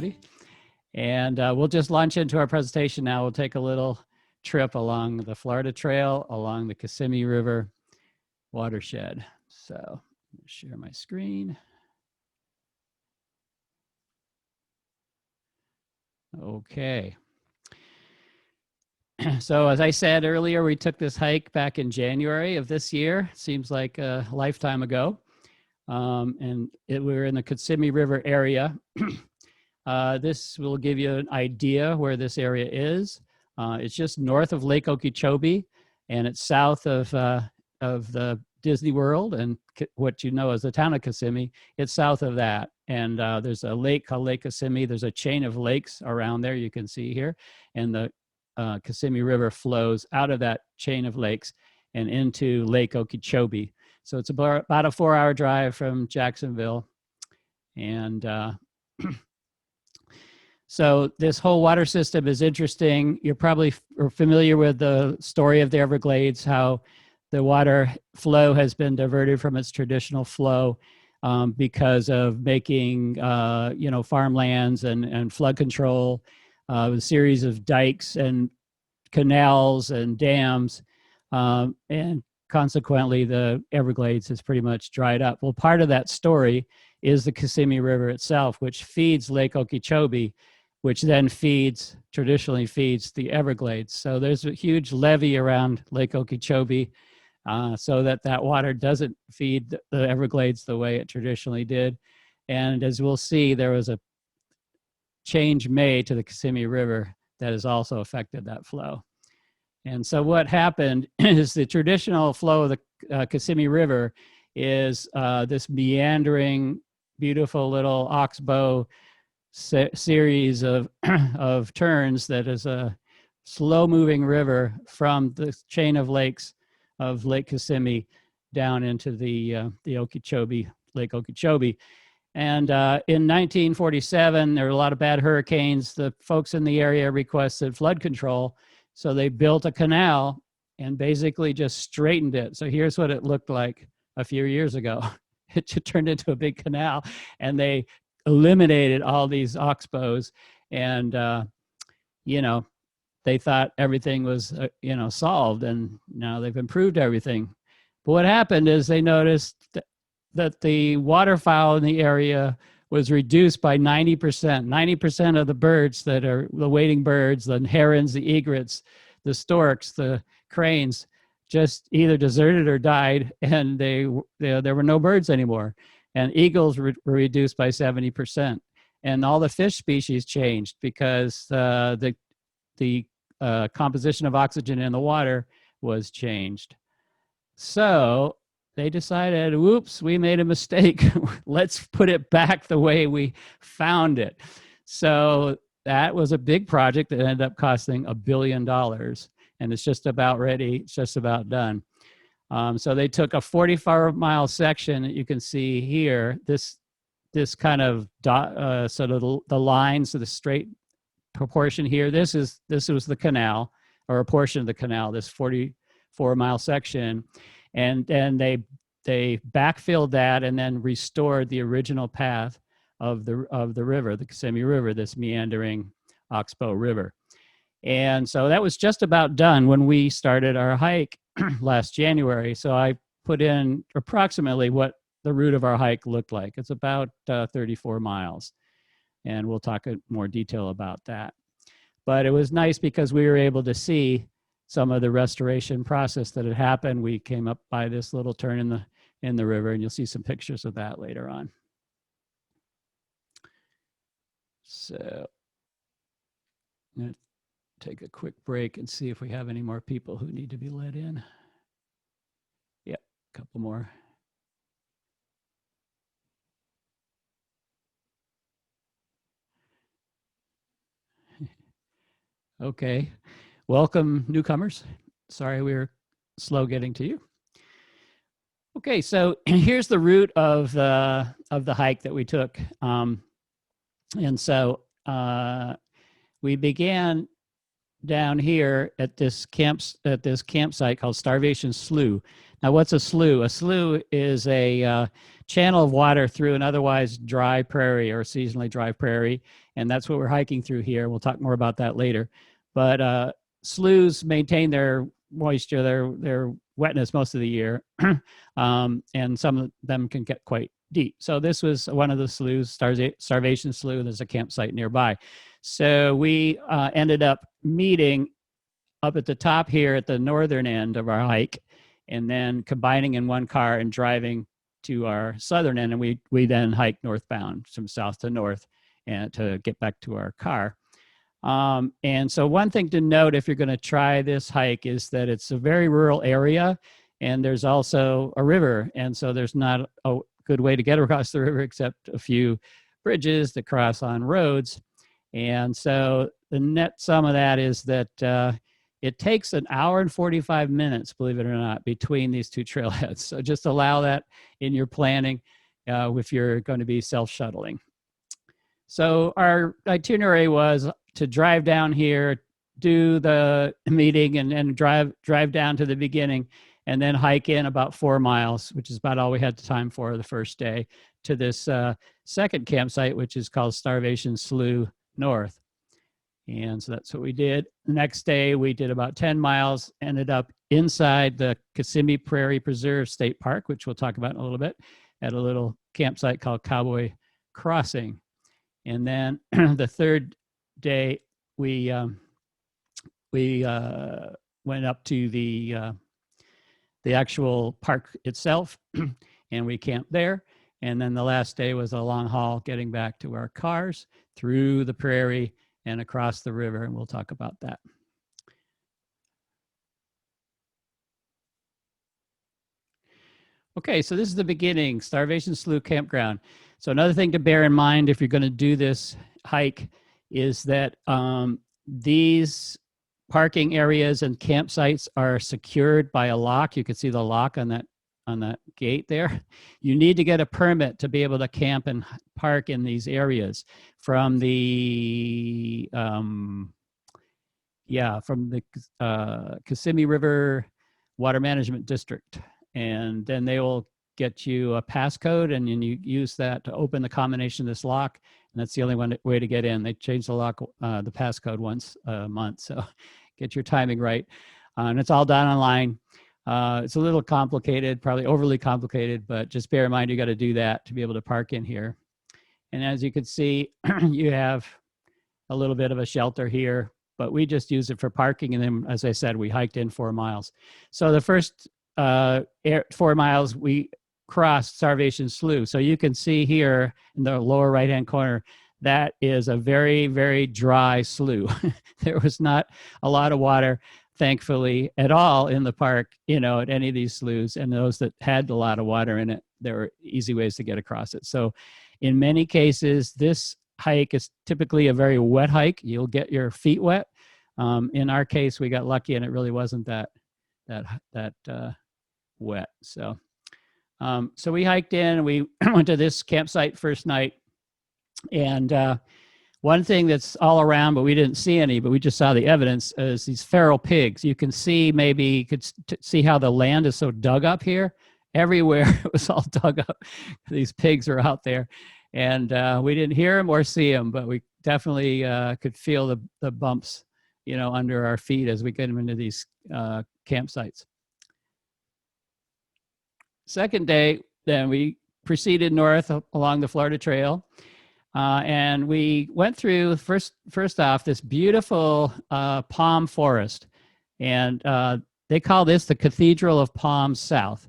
everybody. And we'll just launch into our presentation now. We'll take a little trip along the Florida Trail, along the Kissimmee River watershed. So, let me share my screen. Okay. So as I said earlier, we took this hike back in January of this year. Seems like a lifetime ago. We were in the Kissimmee River area. This will give you an idea where this area is. It's just north of Lake Okeechobee, and it's south of the Disney World and what you know as the town of Kissimmee. It's south of that. And there's a lake called Lake Kissimmee. There's a chain of lakes around there you can see here. And the Kissimmee River flows out of that chain of lakes and into Lake Okeechobee. So it's about a 4-hour drive from Jacksonville. And so this whole water system is interesting. You're probably familiar with the story of the Everglades, how the water flow has been diverted from its traditional flow because of making, farmlands and flood control, a series of dikes and canals and dams, and consequently the Everglades has pretty much dried up. Well, part of that story is the Kissimmee River itself, which feeds Lake Okeechobee, which then traditionally feeds the Everglades. So there's a huge levee around Lake Okeechobee so that water doesn't feed the Everglades the way it traditionally did. And as we'll see, there was a change made to the Kissimmee River that has also affected that flow. And so what happened is the traditional flow of the Kissimmee River is this meandering, beautiful little oxbow series of turns that is a slow-moving river from the chain of lakes of Lake Kissimmee down into the Okeechobee, Lake Okeechobee. And in 1947, there were a lot of bad hurricanes. The folks in the area requested flood control. So they built a canal and basically just straightened it. So here's what it looked like a few years ago. It turned into a big canal, and they eliminated all these oxbows. And, they thought everything was, solved, and now they've improved everything. But what happened is they noticed that the waterfowl in the area was reduced by 90%. 90% of the birds that are the wading birds, the herons, the egrets, the storks, the cranes, just either deserted or died, and there were no birds anymore. And eagles were reduced by 70%. And all the fish species changed because the composition of oxygen in the water was changed. So they decided, whoops, we made a mistake. Let's put it back the way we found it. So that was a big project that ended up costing $1 billion. And it's just about ready. It's just about done. So they took a 44-mile section that you can see here. This kind of sort of the lines, so the straight proportion here. This was the canal, or a portion of the canal. This 44-mile section. And they backfilled that and then restored the original path of the river, the Kissimmee River, this meandering oxbow river. And so that was just about done when we started our hike last January. So I put in approximately what the route of our hike looked like. It's about 34 miles. And we'll talk in more detail about that. But it was nice because we were able to see some of the restoration process that had happened. We came up by this little turn in the river, and you'll see some pictures of that later on. So I'm going to take a quick break and see if we have any more people who need to be let in. Yep, a couple more. Okay. Welcome, newcomers. Sorry we were slow getting to you. Okay, so here's the route of the hike that we took. And so we began down here at this campsite called Starvation Slough. Now, what's a slough? A slough is a channel of water through an otherwise dry prairie or seasonally dry prairie, and that's what we're hiking through here. We'll talk more about that later. But sloughs maintain their moisture, their wetness most of the year, and some of them can get quite deep. So this was one of the sloughs, Starvation Slough. There's a campsite nearby. So we ended up meeting up at the top here at the northern end of our hike, and then combining in one car and driving to our southern end. And we then hiked northbound from south to north and to get back to our car. And so one thing to note if you're going to try this hike is that it's a very rural area, and there's also a river. And so there's not a good way to get across the river except a few bridges that cross on roads. And so the net sum of that is that it takes an hour and 45 minutes, believe it or not, between these two trailheads. So just allow that in your planning if you're going to be self-shuttling. So our itinerary was to drive down here, do the meeting, and drive down to the beginning, and then hike in about 4 miles, which is about all we had time for the first day, to this second campsite, which is called Starvation Slough North. And so that's what we did. The next day, we did about 10 miles, ended up inside the Kissimmee Prairie Preserve State Park, which we'll talk about in a little bit, at a little campsite called Cowboy Crossing. And then the third day, we went up to the actual park itself, and we camped there. And then the last day was a long haul getting back to our cars through the prairie and across the river, and we'll talk about that. Okay, so this is the beginning, Starvation Slough Campground. So another thing to bear in mind if you're going to do this hike is that these parking areas and campsites are secured by a lock. You can see the lock on that gate there. You need to get a permit to be able to camp and park in these areas from the Kissimmee River Water Management District. And then they will get you a passcode, and then you use that to open the combination of this lock. And that's the only way to get in. They change the lock, the passcode once a month. So get your timing right. And it's all done online. It's a little complicated, probably overly complicated, but just bear in mind you got to do that to be able to park in here. And as you can see, you have a little bit of a shelter here, but we just use it for parking. And then, as I said, we hiked in 4 miles. So the first 4 miles, we crossed Starvation Slough. So you can see here in the lower right-hand corner, that is a very, very dry slough. There was not a lot of water, thankfully, at all in the park, at any of these sloughs. And those that had a lot of water in it, there were easy ways to get across it. So in many cases, this hike is typically a very wet hike. You'll get your feet wet. In our case, we got lucky and it really wasn't that wet. So we hiked in and we went to this campsite first night. And one thing that's all around, but we didn't see any, but we just saw the evidence, is these feral pigs. You can see, maybe you could see how the land is so dug up here. Everywhere it was all dug up. These pigs are out there. And we didn't hear them or see them, but we definitely could feel the bumps, under our feet as we get them into these campsites. Second day, then we proceeded north along the Florida Trail. And we went through, first off, this beautiful palm forest. And they call this the Cathedral of Palms South.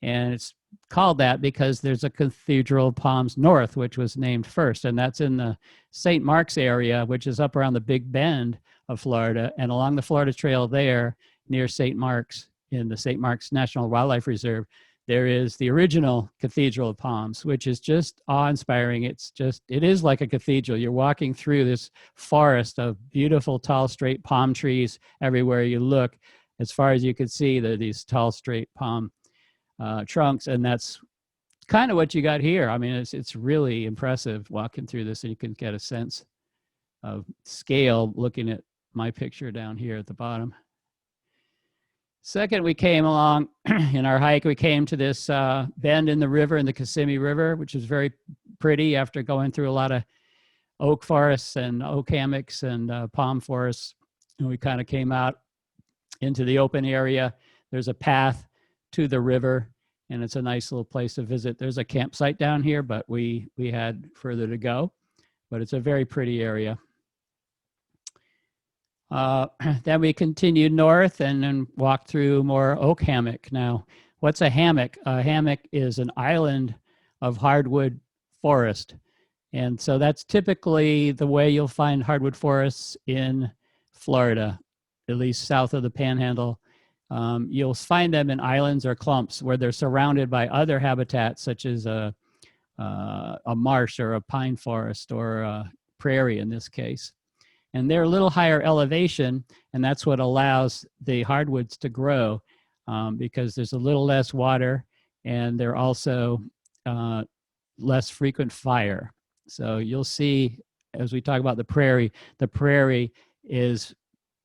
And it's called that because there's a Cathedral of Palms North, which was named first. And that's in the St. Mark's area, which is up around the Big Bend of Florida. And along the Florida Trail there, near St. Mark's, in the St. Mark's National Wildlife Reserve, there is the original Cathedral of Palms, which is just awe-inspiring. It is like a cathedral. You're walking through this forest of beautiful, tall, straight palm trees everywhere you look. As far as you can see, there are these tall, straight palm trunks, and that's kind of what you got here. I mean, it's really impressive walking through this, and you can get a sense of scale looking at my picture down here at the bottom. Second, we came along in our hike, we came to this bend in the river, in the Kissimmee River, which is very pretty after going through a lot of oak forests and oak hammocks and palm forests. And we kind of came out into the open area. There's a path to the river, and it's a nice little place to visit. There's a campsite down here, but we had further to go, but it's a very pretty area. Then we continued north and then walked through more oak hammock. Now, what's a hammock? A hammock is an island of hardwood forest. And so that's typically the way you'll find hardwood forests in Florida, at least south of the Panhandle. You'll find them in islands or clumps where they're surrounded by other habitats, such as a marsh or a pine forest or a prairie in this case. And they're a little higher elevation, and that's what allows the hardwoods to grow because there's a little less water, and they're also less frequent fire. So you'll see, as we talk about the prairie is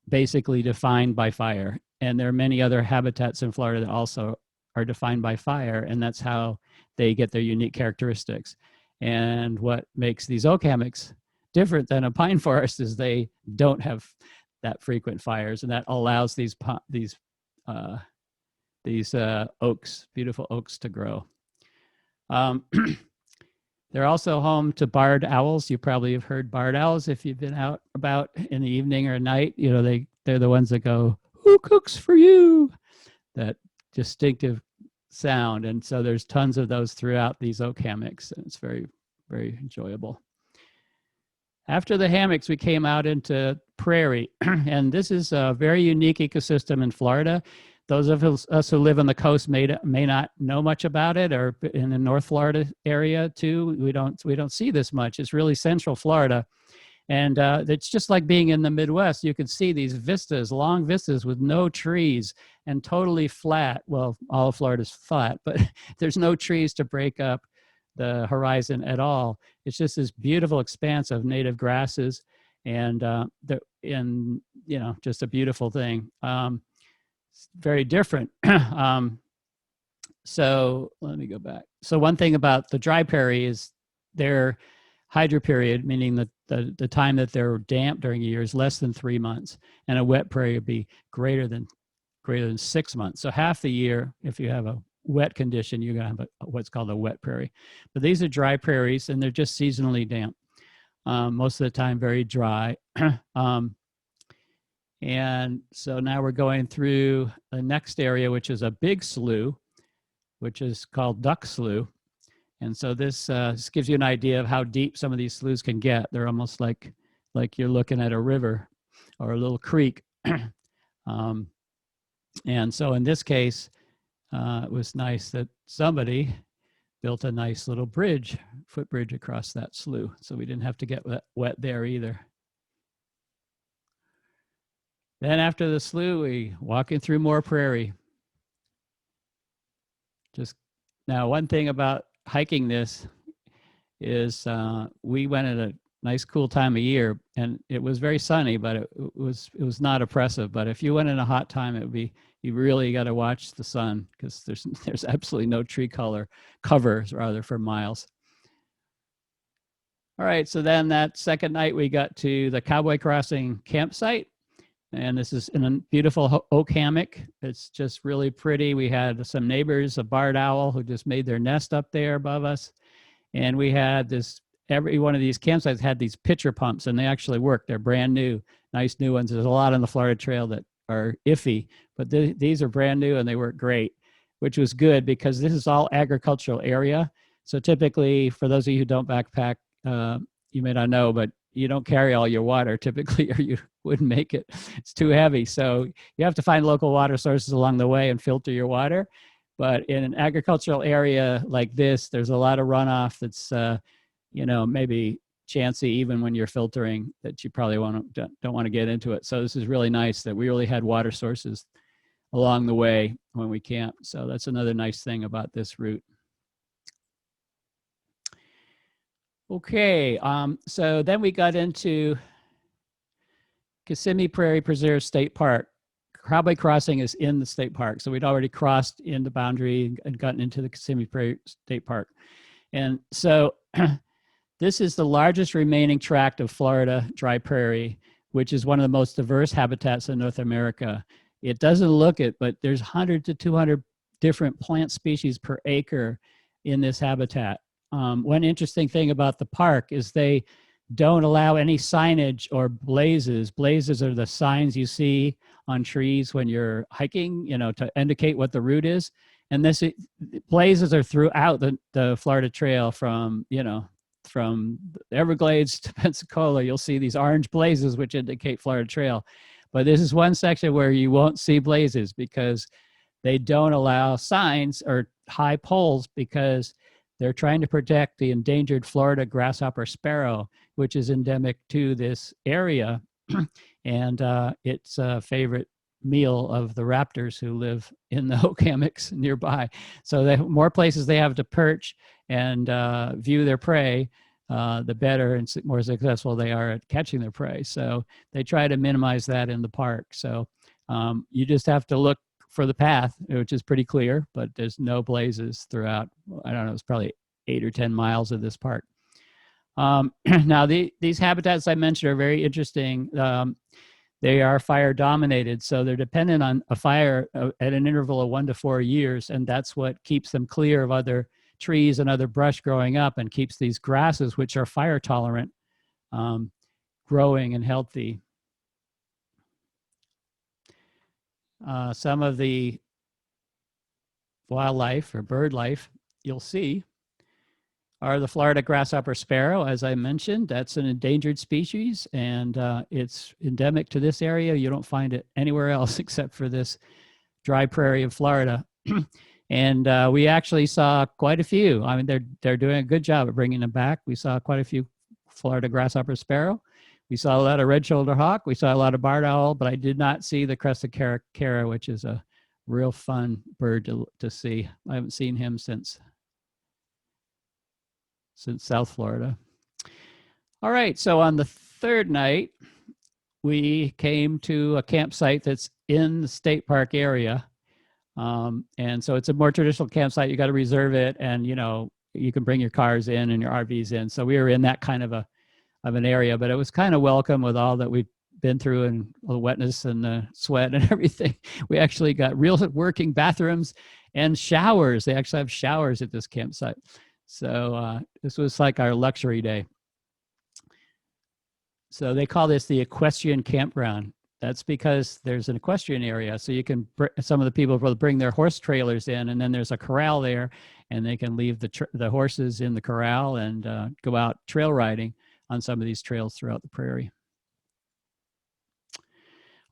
basically defined by fire. And there are many other habitats in Florida that also are defined by fire, and that's how they get their unique characteristics. And what makes these oak hammocks different than a pine forest is they don't have that frequent fires, and that allows these oaks, beautiful oaks, to grow. They're also home to barred owls. You probably have heard barred owls if you've been out about in the evening or night. You know, they're the ones that go, "Who cooks for you?" That distinctive sound. And so there's tons of those throughout these oak hammocks, and it's very, very enjoyable. After the hammocks, we came out into prairie, and this is a very unique ecosystem in Florida. Those of us who live on the coast may not know much about it, or in the North Florida area too. We don't see this much. It's really Central Florida, and it's just like being in the Midwest. You can see these vistas, long vistas with no trees and totally flat. Well, all of Florida's flat, but there's no trees to break up the horizon at all. It's just this beautiful expanse of native grasses, and just a beautiful thing. It's very different. So let me go back. So one thing about the dry prairie is their hydro period, meaning that the time that they're damp during a year, is less than 3 months, and a wet prairie would be greater than 6 months. So half the year, if you have a wet condition, you're going to have what's called a wet prairie. But these are dry prairies, and they're just seasonally damp. Most of the time, very dry. And so now we're going through the next area, which is a big slough, which is called Duck Slough. And so this gives you an idea of how deep some of these sloughs can get. They're almost like you're looking at a river or a little creek. And so in this case, it was nice that somebody built a nice little bridge, footbridge across that slough. So we didn't have to get wet there either. Then after the slough, we walking through more prairie. Just now, one thing about hiking this is we went at a nice cool time of year, and it was very sunny, but it was not oppressive. But if you went in a hot time, it would be, you really got to watch the sun, because there's absolutely no tree cover for miles. All right, so then that second night we got to the Cowboy Crossing campsite, and this is in a beautiful oak hammock. It's just really pretty. We had some neighbors, a barred owl who just made their nest up there above us, and we had this. Every one of these campsites had these pitcher pumps, and they actually work. They're brand new, nice new ones. There's a lot on the Florida Trail that are iffy, but these are brand new and they work great, which was good because this is all agricultural area. So typically, for those of you who don't backpack, you may not know, but you don't carry all your water typically, or you wouldn't make it. It's too heavy. So you have to find local water sources along the way and filter your water. But in an agricultural area like this, there's a lot of runoff that's maybe chancy even when you're filtering, that you probably don't want to get into it. So this is really nice that we really had water sources along the way when we camped. So that's another nice thing about this route. Okay, so then we got into Kissimmee Prairie Preserve State Park. Cowboy Crossing is in the state park. So we'd already crossed in the boundary and gotten into the Kissimmee Prairie State Park. And so this is the largest remaining tract of Florida dry prairie, which is one of the most diverse habitats in North America. It doesn't look it, but there's 100 to 200 different plant species per acre in this habitat. One interesting thing about the park is they don't allow any signage or blazes. Blazes are the signs you see on trees when you're hiking, to indicate what the route is. And blazes are throughout the Florida Trail from the Everglades to Pensacola. You'll see these orange blazes, which indicate Florida Trail. But this is one section where you won't see blazes because they don't allow signs or high poles because they're trying to protect the endangered Florida grasshopper sparrow, which is endemic to this area. And it's a favorite meal of the raptors who live in the oak hammocks nearby. So the more places they have to perch and view their prey, the better and more successful they are at catching their prey. So they try to minimize that in the park. So you just have to look for the path, which is pretty clear, but there's no blazes throughout. I don't know, it's probably 8 or 10 miles of this park. Now, these habitats I mentioned are very interesting. They are fire dominated, so they're dependent on a fire at an interval of 1 to 4 years, and that's what keeps them clear of other trees and other brush growing up and keeps these grasses, which are fire tolerant, growing and healthy. Some of the wildlife or bird life you'll see are the Florida grasshopper sparrow. As I mentioned, that's an endangered species, and it's endemic to this area. You don't find it anywhere else except for this dry prairie of Florida. And we actually saw quite a few. I mean, they're doing a good job of bringing them back. We saw quite a few Florida grasshopper sparrow. We saw a lot of red-shouldered hawk. We saw a lot of barred owl, but I did not see the crested cara, which is a real fun bird to see. I haven't seen him since South Florida. All right, so on the third night, we came to a campsite that's in the state park area. And so it's a more traditional campsite. You got to reserve it, and you can bring your cars in and your RVs in. So we were in that kind of an area, but it was kind of welcome with all that we've been through and the wetness and the sweat and everything. We actually got real working bathrooms and showers. They actually have showers at this campsite. So this was like our luxury day. So they call this the equestrian campground. That's because there's an equestrian area. So you can, some of the people will bring their horse trailers in, and then there's a corral there, and they can leave the horses in the corral and go out trail riding on some of these trails throughout the prairie.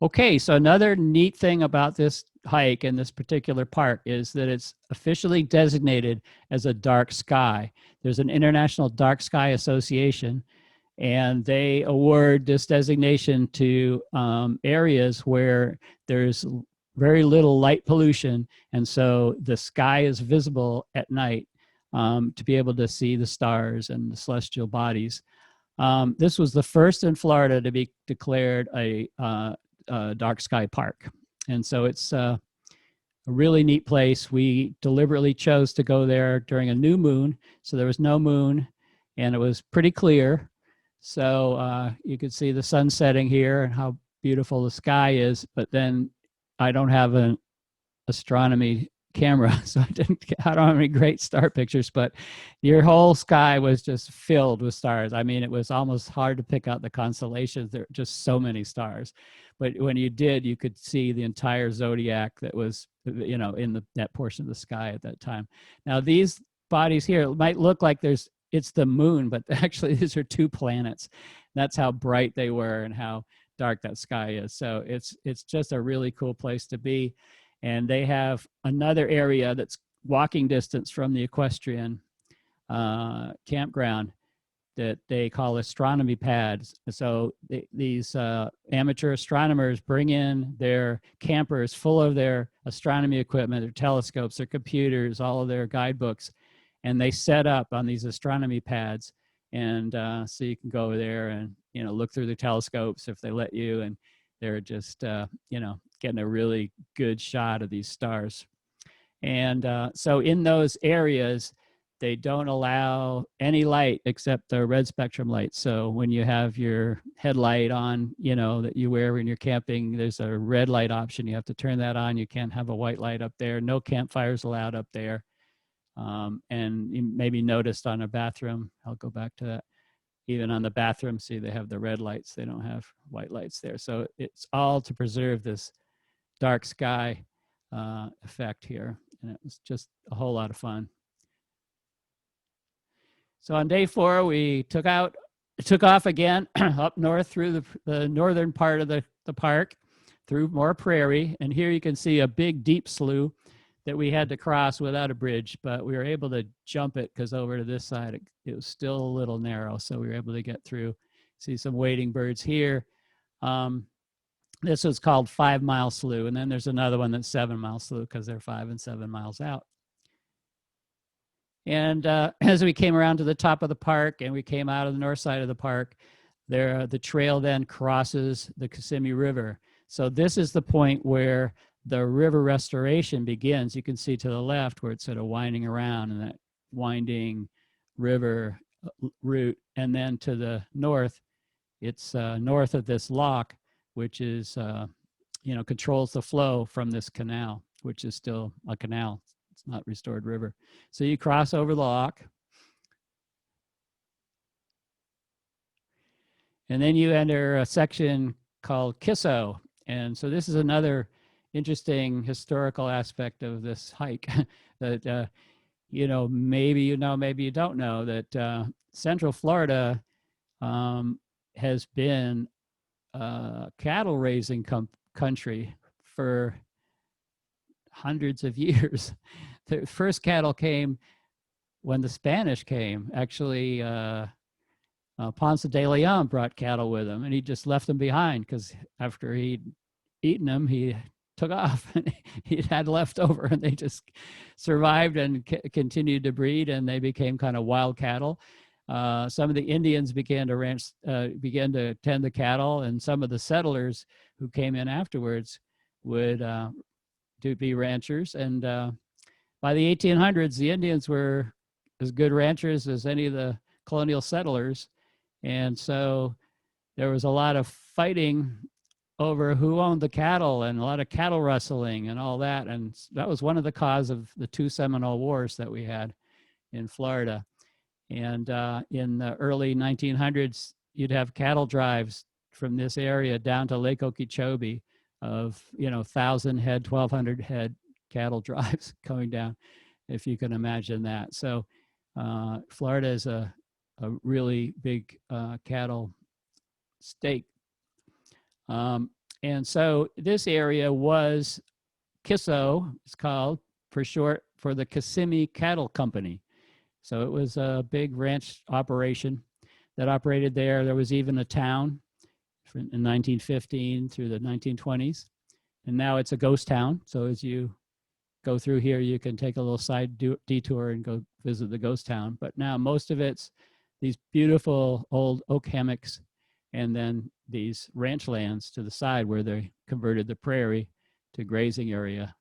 Okay, so another neat thing about this hike in this particular park is that it's officially designated as a dark sky. There's an International Dark Sky Association, and they award this designation to areas where there's very little light pollution, and so the sky is visible at night to be able to see the stars and the celestial bodies. This was the first in Florida to be declared a dark sky park. And so it's a really neat place. We deliberately chose to go there during a new moon. So there was no moon and it was pretty clear. So you could see the sun setting here and how beautiful the sky is. But then I don't have an astronomy camera, so I don't have any great star pictures, but your whole sky was just filled with stars. I mean, it was almost hard to pick out the constellations. There were just so many stars. But when you did, you could see the entire zodiac that was, in that portion of the sky at that time. Now, these bodies here, it might look like it's the moon, but actually these are two planets. That's how bright they were and how dark that sky is. So it's just a really cool place to be. And they have another area that's walking distance from the equestrian campground that they call astronomy pads. So these amateur astronomers bring in their campers full of their astronomy equipment, their telescopes, their computers, all of their guidebooks, and they set up on these astronomy pads. And so you can go over there and, look through the telescopes if they let you. And they're just, getting a really good shot of these stars. And so in those areas, they don't allow any light except the red spectrum light. So when you have your headlight on, that you wear when you're camping, there's a red light option. You have to turn that on. You can't have a white light up there. No campfires allowed up there. And you maybe noticed on a bathroom, I'll go back to that. Even on the bathroom, see, they have the red lights. They don't have white lights there. So it's all to preserve this dark sky effect here. And it was just a whole lot of fun. So on day 4, we took off again up north through the northern part of the park, through more prairie. And here you can see a big deep slough that we had to cross without a bridge, but we were able to jump it because over to this side, it was still a little narrow. So we were able to get through, see some wading birds here. This was called 5 Mile Slough. And then there's another one that's 7 Mile Slough because they're 5 and 7 miles out. And as we came around to the top of the park and we came out of the north side of the park, the trail then crosses the Kissimmee River. So this is the point where the river restoration begins. You can see to the left where it's sort of winding around in that winding river route. And then to the north, it's north of this lock, which is, controls the flow from this canal, which is still a canal. It's not restored river. So you cross over the lock. And then you enter a section called Kisso. And so this is another interesting historical aspect of this hike that, maybe maybe you don't know that Central Florida has been a cattle raising country for hundreds of years. The first cattle came when the Spanish came. Actually, Ponce de Leon brought cattle with him, and he just left them behind because after he'd eaten them, he took off. He had left over, and they just survived and continued to breed, and they became kind of wild cattle. Some of the Indians began to tend the cattle, and some of the settlers who came in afterwards would be ranchers. And by the 1800s, the Indians were as good ranchers as any of the colonial settlers. And so there was a lot of fighting over who owned the cattle and a lot of cattle rustling and all that. And that was one of the causes of the 2 Seminole Wars that we had in Florida. And in the early 1900s, you'd have cattle drives from this area down to Lake Okeechobee of, 1,000 head, 1,200 head cattle drives going down, if you can imagine that. So Florida is a really big cattle state. And so this area was Kisso, it's called for short, for the Kissimmee Cattle Company. So it was a big ranch operation that operated there. There was even a town in 1915 through the 1920s. And now it's a ghost town. So as you go through here, you can take a little side detour and go visit the ghost town. But now most of it's these beautiful old oak hammocks and then these ranch lands to the side where they converted the prairie to grazing area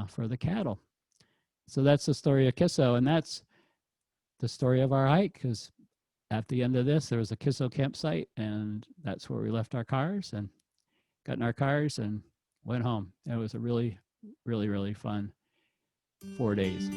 for the cattle. So that's the story of Kisso, and that's the story of our hike, because at the end of this, there was a Kisso campsite, and that's where we left our cars and got in our cars and went home. It was a really, really, really fun 4 days.